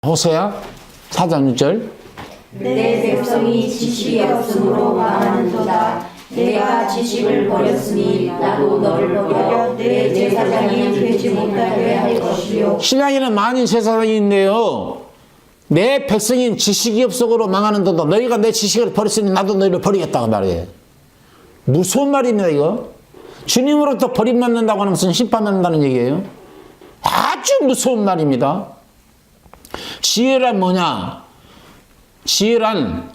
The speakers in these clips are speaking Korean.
호세아 4장 6절. 내 백성이 지식이 없으므로 망하는도다. 내가 지식을 버렸으니 나도 너를 버려 내 제사장이 되지 못하게 할 것이요. 신약에는 많은 제사장이 있는데요, 내 백성인 지식이 없으므로 망하는도다. 너희가 내 지식을 버렸으니 나도 너희를 버리겠다고 말이에요. 무서운 말입니다. 이거 주님으로부터 버림받는다고 하는 것은 심판받는다는 얘기예요. 아주 무서운 말입니다. 지혜란 뭐냐? 지혜란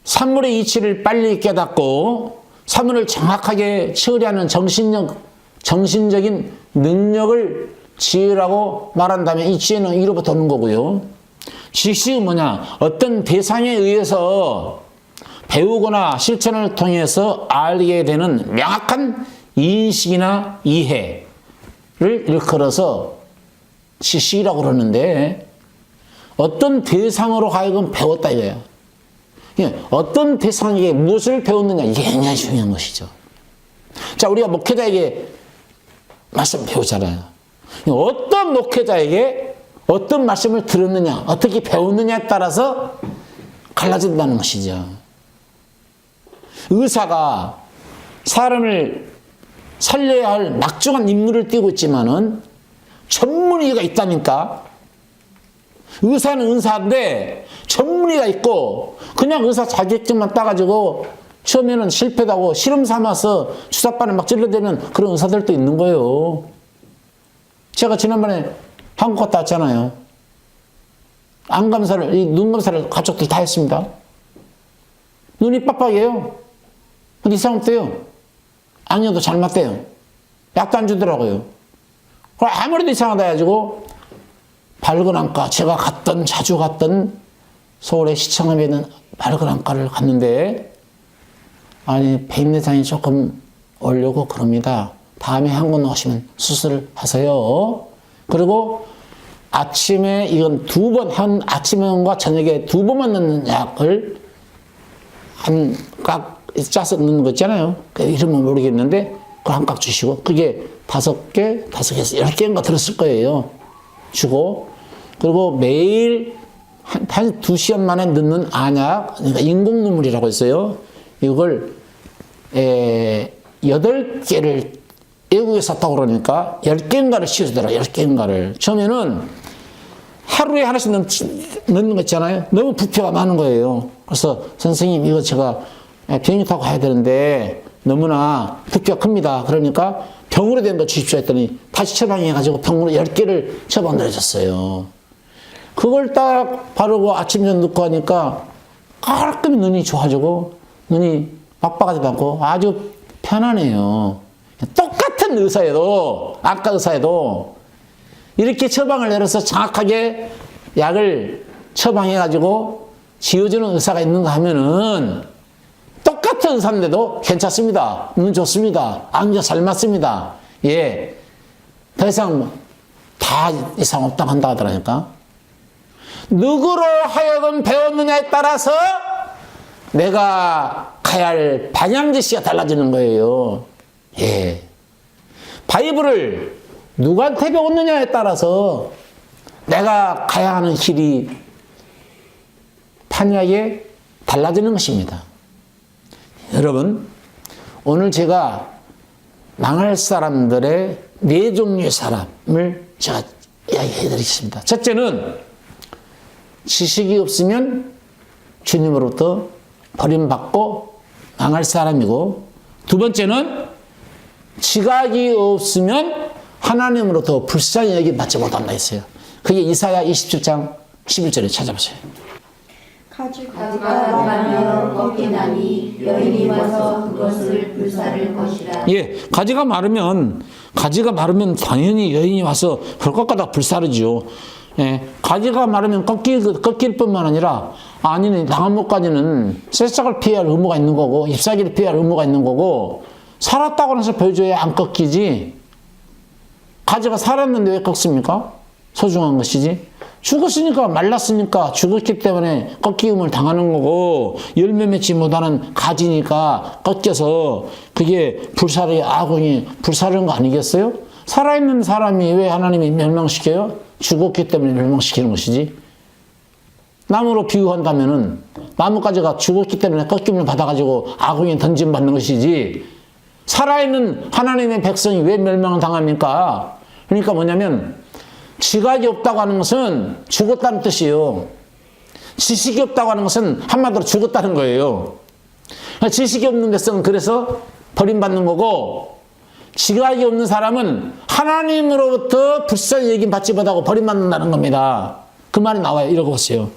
사물의 이치를 빨리 깨닫고 사물을 정확하게 처리하는 정신적인 능력을 지혜라고 말한다면 이 지혜는 이로부터 오는 거고요. 지식은 뭐냐? 어떤 대상에 의해서 배우거나 실천을 통해서 알게 되는 명확한 인식이나 이해를 일컬어서 지식이라고 그러는데, 어떤 대상으로 하여금 배웠다 이거예요. 어떤 대상에게 무엇을 배웠느냐, 이게 굉장히 중요한 것이죠. 자, 우리가 목회자에게 말씀 배우잖아요. 어떤 목회자에게 어떤 말씀을 들었느냐, 어떻게 배웠느냐에 따라서 갈라진다는 것이죠. 의사가 사람을 살려야 할 막중한 임무를 띠고 있지만은 전문의가 있다니까. 의사는 의사인데 전문의가 있고 그냥 의사 자격증만 따가지고 처음에는 실패도 하고 실험 삼아서 주사바늘 막 찔러대는 그런 의사들도 있는 거예요. 제가 지난번에 한국 갔다 왔잖아요. 안 검사를, 눈 검사를 가족들이 다 했습니다. 눈이 빡빡해요. 근데 이상 없대요. 악령도 잘 맞대요. 약도 안 주더라고요. 아무래도 이상하다 해가지고 밝은 안과, 제가 자주 갔던 서울의 시청함에 있는 밝은 안과를 갔는데, 아니, 백내장이 조금 오려고 그럽니다. 다음에 한국 오시면 수술을 하세요. 그리고 아침에 이건 한 아침과 저녁에 2번만 넣는 약을 각 짜서 넣는 거 있잖아요. 그 이름은 모르겠는데 그걸 한 깍 주시고, 그게 5개, 5개에서 10개인가 들었을 거예요. 주고, 그리고 매일 한 2시간 만에 넣는 안약, 그러니까 인공 눈물이라고 있어요. 이걸 8개를 외국에 샀다고 그러니까 10개인가를 씌워주더라. 10개인가를. 처음에는 하루에 하나씩 넣는 거 있잖아요. 너무 부피가 많은 거예요. 그래서 선생님, 이거 제가 비행기 타고 가야 되는데 너무나 부피가 큽니다. 그러니까 병으로 된 거 주십시오 했더니 다시 처방해가지고 병으로 10개를 처방을 해줬어요. 그걸 딱 바르고 아침 전 넣고 하니까 깔끔히 눈이 좋아지고 눈이 빡빡하지도 않고 아주 편안해요. 똑같은 의사에도, 안과 의사에도 이렇게 처방을 내려서 정확하게 약을 처방해가지고 지어주는 의사가 있는가 하면은 똑같은 의사인데도 괜찮습니다. 눈 좋습니다. 안경 잘 맞습니다. 예. 더 이상 다 이상 없다고 한다 하더라니까. 누구로 하여금 배웠느냐에 따라서 내가 가야 할 방향지시가 달라지는 거예요. 예. 바이블을 누구한테 배웠느냐에 따라서 내가 가야 하는 길이 판이하게 달라지는 것입니다. 여러분, 오늘 제가 망할 사람들의 4종류의 사람을 제가 이야기해 드리겠습니다. 첫째는 지식이 없으면 주님으로부터 버림받고 망할 사람이고, 두 번째는 지각이 없으면 하나님으로부터 불쌍히 여김받지 못한다 했어요. 그게 이사야 27장 11절에 찾아보세요. 가지가 마르면 꺾이나니 여인이 와서 그것을 불사를 것이라. 예, 가지가 마르면 당연히 여인이 와서 그걸 꺾어다 불사르죠. 예, 가지가 마르면 꺾일 뿐만 아니라, 아니네, 나무까지는 새싹을 피해야 할 의무가 있는 거고, 잎사귀를 피해야 할 의무가 있는 거고, 살았다고 해서 보여줘야 안 꺾이지. 가지가 살았는데 왜 꺾습니까? 소중한 것이지. 죽었으니까, 말랐으니까, 죽었기 때문에 꺾임을 당하는 거고, 열매 맺지 못하는 가지니까 꺾여서 그게 아군이 불사르는 거 아니겠어요? 살아있는 사람이 왜 하나님이 멸망시켜요? 죽었기 때문에 멸망시키는 것이지. 나무로 비유한다면은 나무가지가 죽었기 때문에 꺾임을 받아가지고 아궁이에 던짐받는 것이지, 살아있는 하나님의 백성이 왜 멸망을 당합니까? 그러니까 뭐냐면 지각이 없다고 하는 것은 죽었다는 뜻이에요. 지식이 없다고 하는 것은 한마디로 죽었다는 거예요. 지식이 없는 백성은 그래서 버림받는 거고, 지각이 없는 사람은 하나님으로부터 불쌍히 여김 받지 못하고 버림받는다는 겁니다. 그 말이 나와요. 이러고 보세요.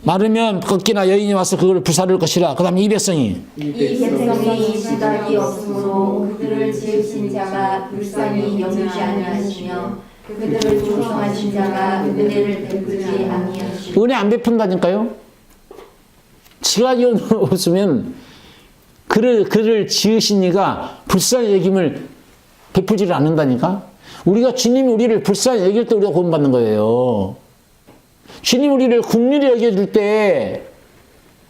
마르면 걷기나 여인이 와서 그걸 불사를 것이라. 그 다음에 이 백성이 지각이 없으므로 그들을 지으신 자가 불쌍히 여기지 아니하시며 그들을 조성하신 자가 은혜를 베풀지 아니하시며. 은혜 안 베푼다니까요. 지각이 없으면 그를 지으신 이가 불쌍히 여김을 베풀지를 않는다니까. 우리가 주님이 우리를 불쌍히 여길 때 우리가 구원받는 거예요. 주님 우리를 긍휼히 여겨줄 때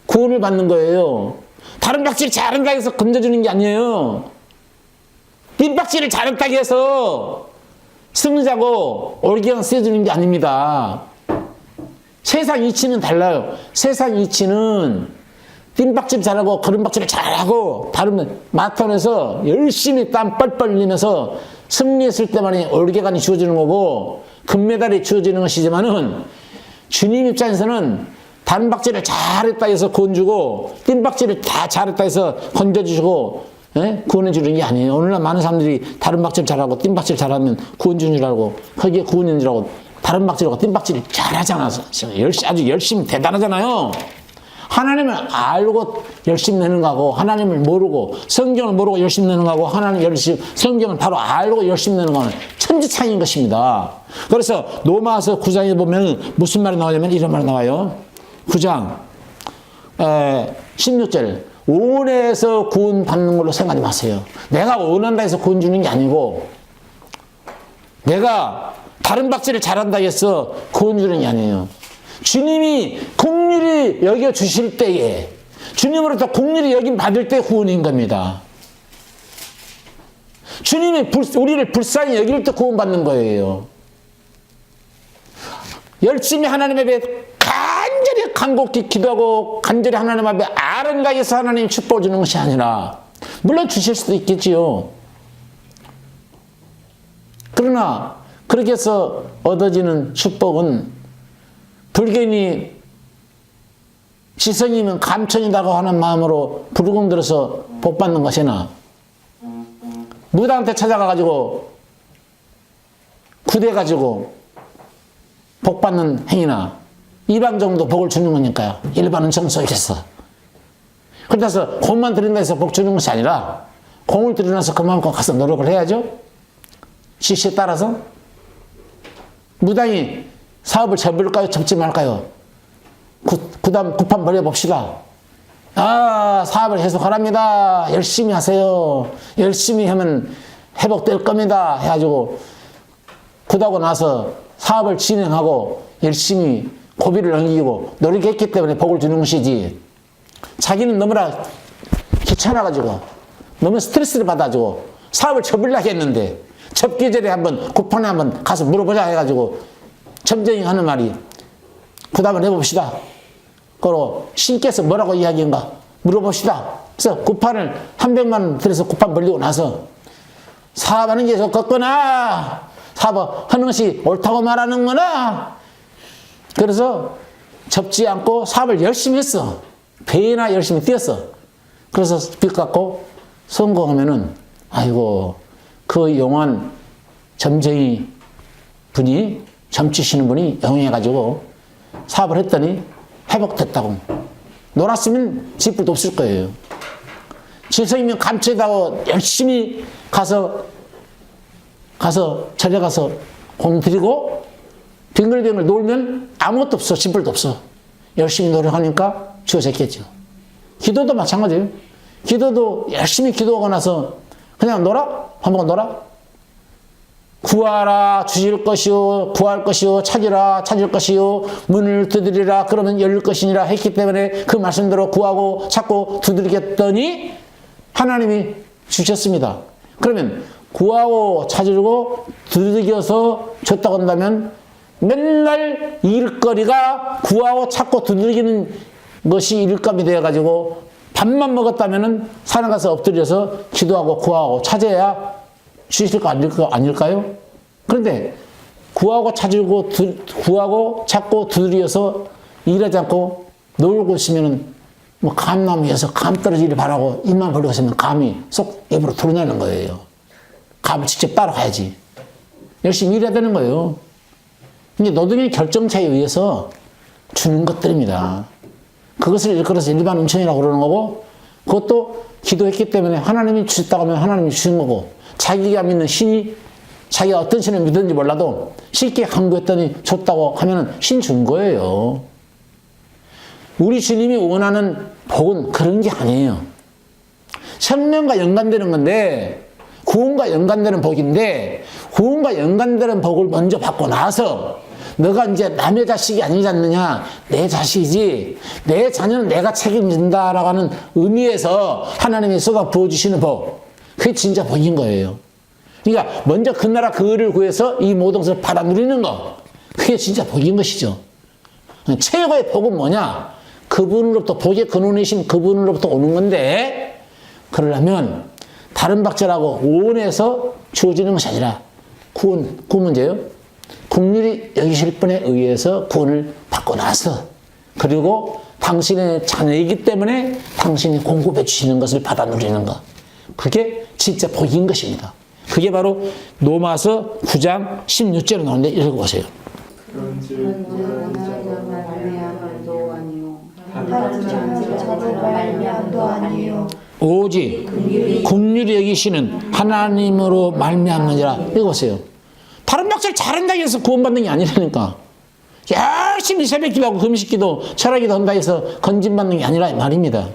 구원을 받는 거예요. 다른 박질 잘한다고 해서 건져주는 게 아니에요. 빈박질을 잘했다고 해서 승리자고 올기랑 쓰여주는 게 아닙니다. 세상 이치는 달라요. 세상 이치는 빈박질 잘하고 거름박질을 잘하고 다른 마턴에서 열심히 땀 뻘뻘 흘리면서 승리했을 때만이 올개간이 주어지는 거고 금메달이 주어지는 것이지만은, 주님 입장에서는 단박질을 잘했다 해서 구원 주고 뜀박질을 다 잘했다 해서 건져주시고 구원해 주는 게 아니에요. 오늘날 많은 사람들이 다른 박질 잘하고 뜀박질 잘하면 구원 주는 줄 알고 거기에 구원인 줄 알고 다른 박질하고 뜀박질 잘하잖아. 아주 열심히 대단하잖아요. 하나님을 알고 열심히 내는 거하고 하나님을 모르고 성경을 모르고 열심히 내는 거하고 성경을 바로 알고 열심히 내는 거는 천지차이인 것입니다. 그래서 로마서 9장에 보면 무슨 말이 나오냐면 이런 말이 나와요. 9장 16절 원해서 구원 받는 걸로 생각하지 마세요. 내가 원한다 해서 구원 주는 게 아니고 내가 다른 박질을 잘한다 해서 구원 주는 게 아니에요. 주님이 긍휼히 여겨주실 때에 주님으로부터 긍휼히 여김 받을 때 구원인 겁니다. 주님이 우리를 불쌍히 여길 때 구원받는 거예요. 열심히 하나님 앞에 간절히 간곡히 기도하고 간절히 하나님 앞에 아른가에서 하나님 축복을 주는 것이 아니라, 물론 주실 수도 있겠지요. 그러나 그렇게 해서 얻어지는 축복은 불교인이 지성이면 감천이라고 하는 마음으로 부르궁 들어서 복 받는 것이나, 무당한테 찾아가가지고 구대가지고 복 받는 행위나 이방 정도 복을 주는 거니까요. 일반은 정석에서. 그래서 공만 들인다 해서 복 주는 것이 아니라 공을 들여놔서 그만큼 가서 노력을 해야죠. 지시에 따라서. 무당이 사업을 접을까요? 접지 말까요? 그다음 급한 버려봅시다. 사업을 해석하랍니다. 열심히 하세요. 열심히 하면 회복될 겁니다. 해가지고 그러고 나서 사업을 진행하고 열심히 고비를 넘기고 노력했기 때문에 복을 주는 것이지, 자기는 너무나 귀찮아가지고 너무 스트레스를 받아가지고 사업을 접으려고 했는데 접기 전에 한번 쿠팡에 한번 가서 물어보자 해가지고 점쟁이 하는 말이, 그 다음에 해봅시다. 그리고 신께서 뭐라고 이야기인가 물어봅시다. 그래서 쿠팡을 100만 들여서 쿠팡 벌리고 나서 사업하는 게 좋겠구나, 사업하는 것이 옳다고 말하는 거나, 그래서 접지 않고 사업을 열심히 했어. 배나 열심히 뛰었어. 그래서 빚 갚고 성공하면은, 아이고, 그 용한 점쟁이 분이, 점치시는 분이 영해가지고 사업을 했더니 회복됐다고. 놀았으면 지불도 없을 거예요. 지성이면 감춰다고 열심히 가서 절에 가서 공 들이고 빙글빙글 놀면 아무것도 없어. 지불도 없어. 열심히 노력하니까 주어졌겠죠. 기도도 마찬가지예요. 기도도 열심히 기도하고 나서 그냥 놀아? 밥 먹고 놀아? 구하라 주실 것이요, 구할 것이요, 찾으라 찾을 것이요, 문을 두드리라 그러면 열릴 것이니라 했기 때문에 그 말씀대로 구하고 찾고 두드리겠더니 하나님이 주셨습니다. 그러면 구하고 찾으고 두드려서 줬다고 한다면 맨날 일거리가 구하고 찾고 두들기는 것이 일감이 되어가지고 밥만 먹었다면은 산에 가서 엎드려서 기도하고 구하고 찾아야 주실 거 아닐까요? 그런데 구하고 찾고 두드려서 일하지 않고 놀고 있으면은 뭐 감나무 위에서 감 떨어지기를 바라고 입만 벌리고 있으면 감이 쏙 입으로 들어나는 거예요. 감을 직접 따러 가야지. 열심히 일해야 되는 거예요. 이게 노동의 결정차에 의해서 주는 것들입니다. 그것을 일컬어서 일반 은총이라고 그러는 거고, 그것도 기도했기 때문에 하나님이 주셨다고 하면 하나님이 주신 거고, 자기가 믿는 신이, 자기가 어떤 신을 믿는지 몰라도 쉽게 간구했더니 줬다고 하면 신 준 거예요. 우리 주님이 원하는 복은 그런 게 아니에요. 생명과 연관되는 건데, 구원과 연관되는 복인데, 구원과 연관되는 복을 먼저 받고 나서 너가 이제 남의 자식이 아니지 않느냐, 내 자식이지, 내 자녀는 내가 책임진다라고 하는 의미에서 하나님이 쏟아 부어주시는 복, 그게 진짜 복인 거예요. 그러니까 먼저 그 나라 그 의를 구해서 이 모든 것을 받아 누리는 거, 그게 진짜 복인 것이죠. 최고의 복은 뭐냐? 그분으로부터, 복의 근원이신 그분으로부터 오는 건데, 그러려면 다른 박자라고 원해서 주어지는 것이 아니라 구원 문제예요. 국률이 여기실 분에 의해서 구원을 받고 나서, 그리고 당신의 자녀이기 때문에 당신이 공급해 주시는 것을 받아 누리는 것, 그게 진짜 복인 것입니다. 그게 바로 로마서 9장 16절에 나오는데 읽어보세요. 오직 긍휼히 여기시는 하나님으로 말미암느니라. 읽어보세요. 다른 박사를 잘한다고 해서 구원받는 게 아니라니까. 열심히 새벽기도하고 금식기도 철학기도 한다 해서 건진받는 게 아니라 말입니다.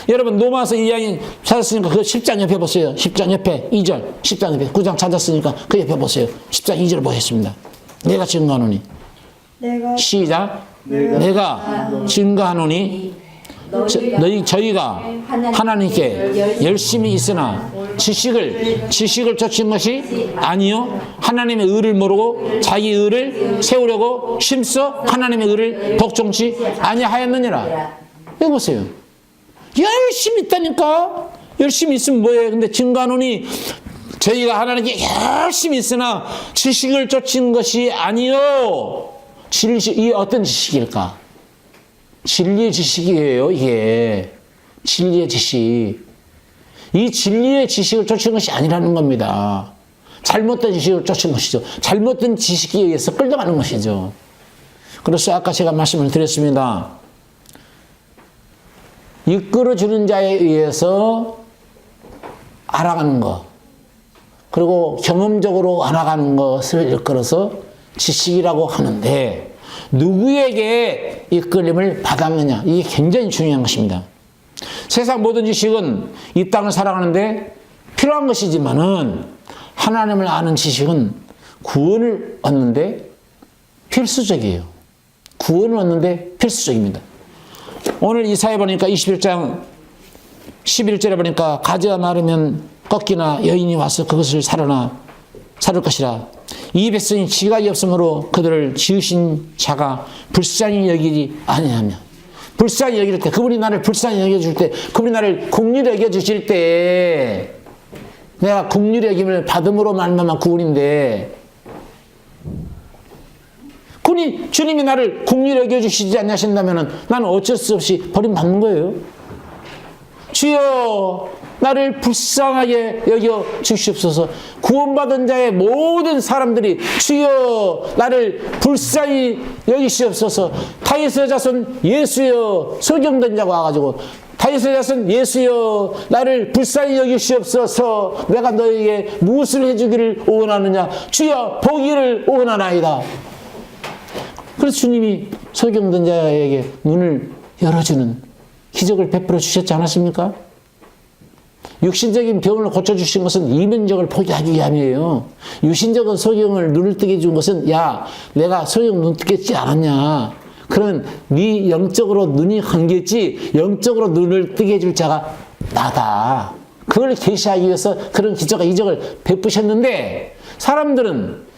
여러분 로마서 2장이 찾았으니까 그 10장 옆에 보세요. 10장 옆에 2절, 10장 옆에 9장 찾았으니까 그 옆에 보세요. 10장 2절 보겠습니다. 내가 증거하노니, 시작. 내가 증거하노니 저희가 하나님께 열심히 있으나 지식을 쫓은 것이 아니요 하나님의 의를 모르고 자기 의를 세우려고 힘써 하나님의 의를 복종치 아니하였느니라. 여기 보세요. 열심히 있다니까. 열심히 있으면 뭐예요? 근데 증거하노니 저희가 하나님께 열심히 있으나 지식을 쫓은 것이 아니요. 이 어떤 지식일까? 진리의 지식이에요, 이게. 진리의 지식. 이 진리의 지식을 쫓은 것이 아니라는 겁니다. 잘못된 지식을 쫓은 것이죠. 잘못된 지식에 의해서 끌려가는 것이죠. 그래서 아까 제가 말씀을 드렸습니다. 이끌어주는 자에 의해서 알아가는 것, 그리고 경험적으로 알아가는 것을 일컬어서 지식이라고 하는데, 누구에게 이끌림을 받았느냐, 이게 굉장히 중요한 것입니다. 세상 모든 지식은 이 땅을 살아가는데 필요한 것이지만은 하나님을 아는 지식은 구원을 얻는데 필수적이에요. 구원을 얻는데 필수적입니다. 오늘 이사야 보니까 21장 11절에 보니까 가지가 마르면 꺾이나 여인이 와서 그것을 사를 것이라. 이 백성이 지각이 없으므로 그들을 지으신 자가 불쌍히 여기지 아니하며. 불쌍히 여길 때, 그분이 나를 불쌍히 여겨줄 때, 그분이 나를 긍휼히 여겨주실 때 내가 긍휼히 여김을 받음으로 말미암아 구원인데, 주님이 나를 긍휼히 여겨주시지 않으신다면 나는 어쩔 수 없이 버림받는 거예요. 주여 나를 불쌍하게 여겨 주시옵소서. 구원받은 자의 모든 사람들이 주여 나를 불쌍히 여기시옵소서. 다윗의 자손 예수여, 소경된 자가 와가지고 다윗의 자손 예수여 나를 불쌍히 여기시옵소서. 내가 너에게 무엇을 해주기를 원하느냐. 주여 보기를 원하나이다. 그래서 주님이 소경된 자에게 눈을 열어주는 기적을 베풀어 주셨지 않았습니까? 육신적인 병을 고쳐주신 것은 이면적을 포기하기 위함이에요. 유신적인 소경을 눈을 뜨게 해준 것은, 야, 내가 소경 눈 뜨겠지 않았냐. 그러면 네 영적으로 눈이 감겼지 영적으로 눈을 뜨게 해줄 자가 나다. 그걸 계시하기 위해서 그런 기적과 이적을 베푸셨는데, 사람들은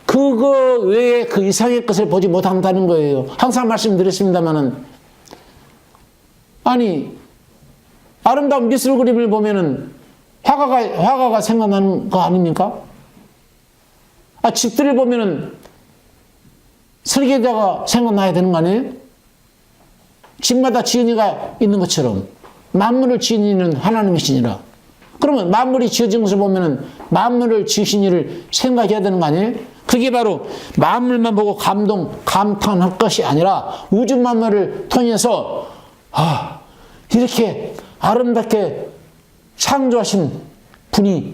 그거 외에 그 이상의 것을 보지 못한다는 거예요. 항상 말씀드렸습니다마는, 아니, 아름다운 미술 그림을 보면은 화가가 생각나는 거 아닙니까? 집들을 보면은 설계자가 생각나야 되는 거 아니에요? 집마다 지은이가 있는 것처럼 만물을 지은 이는 하나님이시니라. 그러면 만물이 지어진 것을 보면은 만물을 지으신 이를 생각해야 되는 거 아니에요? 그게 바로 만물만 보고 감탄할 것이 아니라 우주 만물을 통해서 이렇게 아름답게 창조하신 분이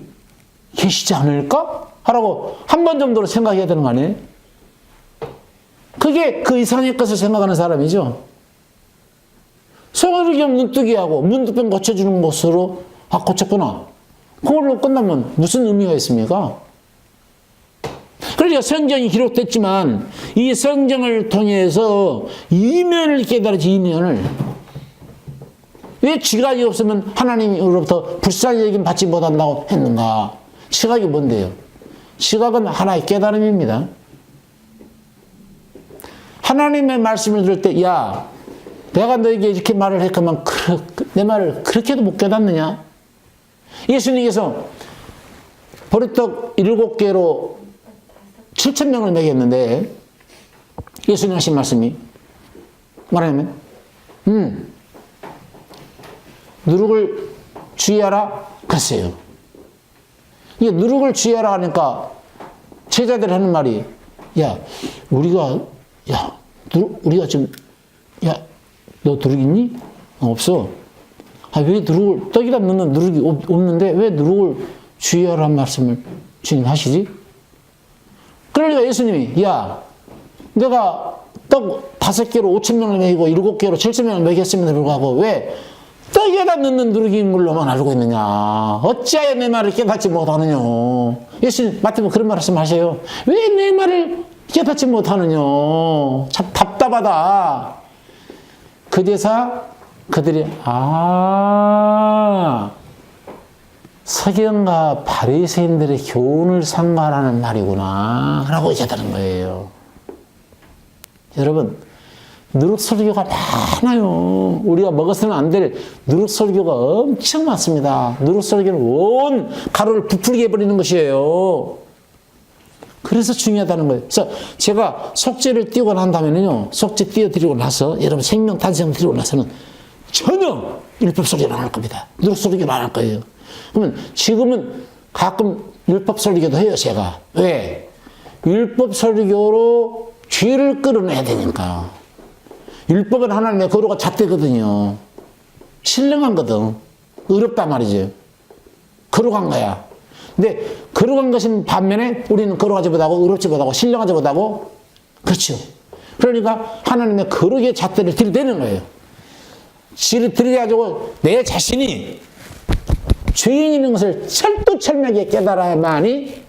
계시지 않을까? 하라고 한 번 정도로 생각해야 되는 거 아니에요? 그게 그 이상의 것을 생각하는 사람이죠. 송혜경 눈뜨기하고 문두병 고쳐주는 것으로 고쳤구나. 그걸로 끝나면 무슨 의미가 있습니까? 그러니까 성경이 기록됐지만 이 성경을 통해서 이면을 깨달았지, 이면을. 왜 지각이 없으면 하나님으로부터 불쌍히 여김 받지 못한다고 했는가? 지각이 뭔데요? 지각은 하나의 깨달음입니다. 하나님의 말씀을 들을 때, 야, 내가 너에게 이렇게 말을 했건만 내 말을 그렇게도 못 깨닫느냐? 예수님께서 보리떡 7개로 7,000명을 먹였는데 예수님 하신 말씀이 뭐라냐면 누룩을 주의하라 그랬어요. 이게 누룩을 주의하라 하니까 제자들이 하는 말이, 우리가 지금, 너 누룩 있니? 없어. 왜 누룩을, 떡에다 넣는 누룩이 없는데 왜 누룩을 주의하라는 말씀을 주님 하시지? 그러니까 예수님이, 내가 떡 5개로 5,000명을 먹이고 7개로 7,000명을 먹였음에도 불구하고 왜 떡에다 넣는 누룩인 걸로만 알고 있느냐? 어찌하여 내 말을 깨닫지 못하느냐? 예수님 마태복음 그런 말씀하세요. 왜 내 말을 깨닫지 못하느냐? 참 답답하다. 그제서 그들이 서기관과 바리새인들의 교훈을 상고하라는 말이구나 라고 깨달은 거예요. 여러분, 누룩설교가 많아요. 우리가 먹어서는 안 될 누룩설교가 엄청 많습니다. 누룩설교는 온 가루를 부풀게 해버리는 것이에요. 그래서 중요하다는 거예요. 그래서 제가 속죄를 띄우고 난 다음에는요, 속죄 띄워드리고 나서, 여러분 생명 탄생 드리고 나서는 전혀 율법 설교를 안 할 겁니다. 누룩 설교를 안 할 거예요. 그러면 지금은 가끔 율법 설교도 해요, 제가. 왜? 율법 설교로 죄를 끌어내야 되니까. 율법은 하나님의 거룩한 잣대거든요. 신령한거든. 어렵단 말이죠. 거룩한 거야. 근데 거룩한 것인 반면에 우리는 거룩하지 못하고 어렵지 못하고 신령하지 못하고, 그렇죠. 그러니까 하나님의 거룩의 잣대를 들이대는 거예요. 들이대가지고 내 자신이 죄인인 것을 철두철미하게 깨달아야만이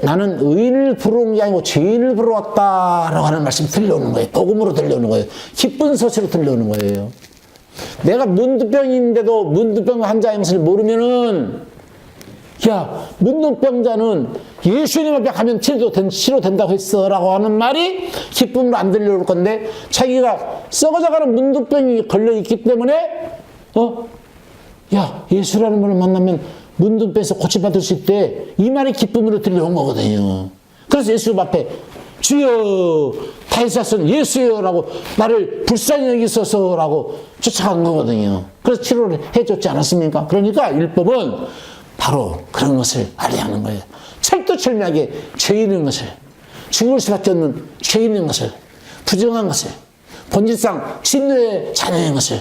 나는 의인을 부르는 게 아니고 죄인을 부르왔다라고 하는 말씀이 들려오는 거예요. 복음으로 들려오는 거예요. 기쁜 소식으로 들려오는 거예요. 내가 문두병인데도 문두병 환자인 것을 모르면은, 문두병자는 예수님 앞에 가면 치료된다고 했어 라고 하는 말이 기쁨으로 안 들려올 건데, 자기가 썩어져가는 문두병이 걸려있기 때문에 예수라는 분을 만나면 문두병에서 고쳐받을 수 있대, 이 말이 기쁨으로 들려온 거거든요. 그래서 예수 앞에 주여 다윗사손 예수여 라고 나를 불쌍히 여기소서 라고 쫓아간 거거든요. 그래서 치료를 해줬지 않았습니까? 그러니까 율법은 바로 그런 것을 알아야 하는 거예요. 철두철미하게 죄인인 것을, 죽을 수밖에 없는 죄인인 것을, 부정한 것을, 본질상 진노의 자녀인 것을,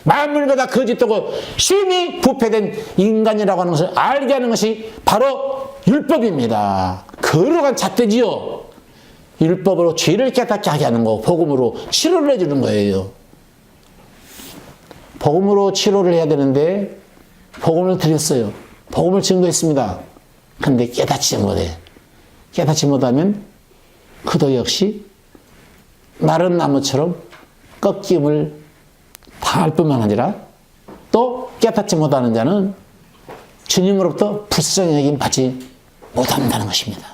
만물보다 거짓되고 심히 부패된 인간이라고 하는 것을 알게 하는 것이 바로 율법입니다. 거룩한 잣대지요. 율법으로 죄를 깨닫게 하게 하는 거, 복음으로 치료를 해주는 거예요. 복음으로 치료를 해야 되는데 복음을 드렸어요. 복음을 증거했습니다. 근데 깨닫지 못해. 깨닫지 못하면 그도 역시 마른 나무처럼 꺾임을 당할 뿐만 아니라 또 깨닫지 못하는 자는 주님으로부터 불쌍히 여김 받지 못한다는 것입니다.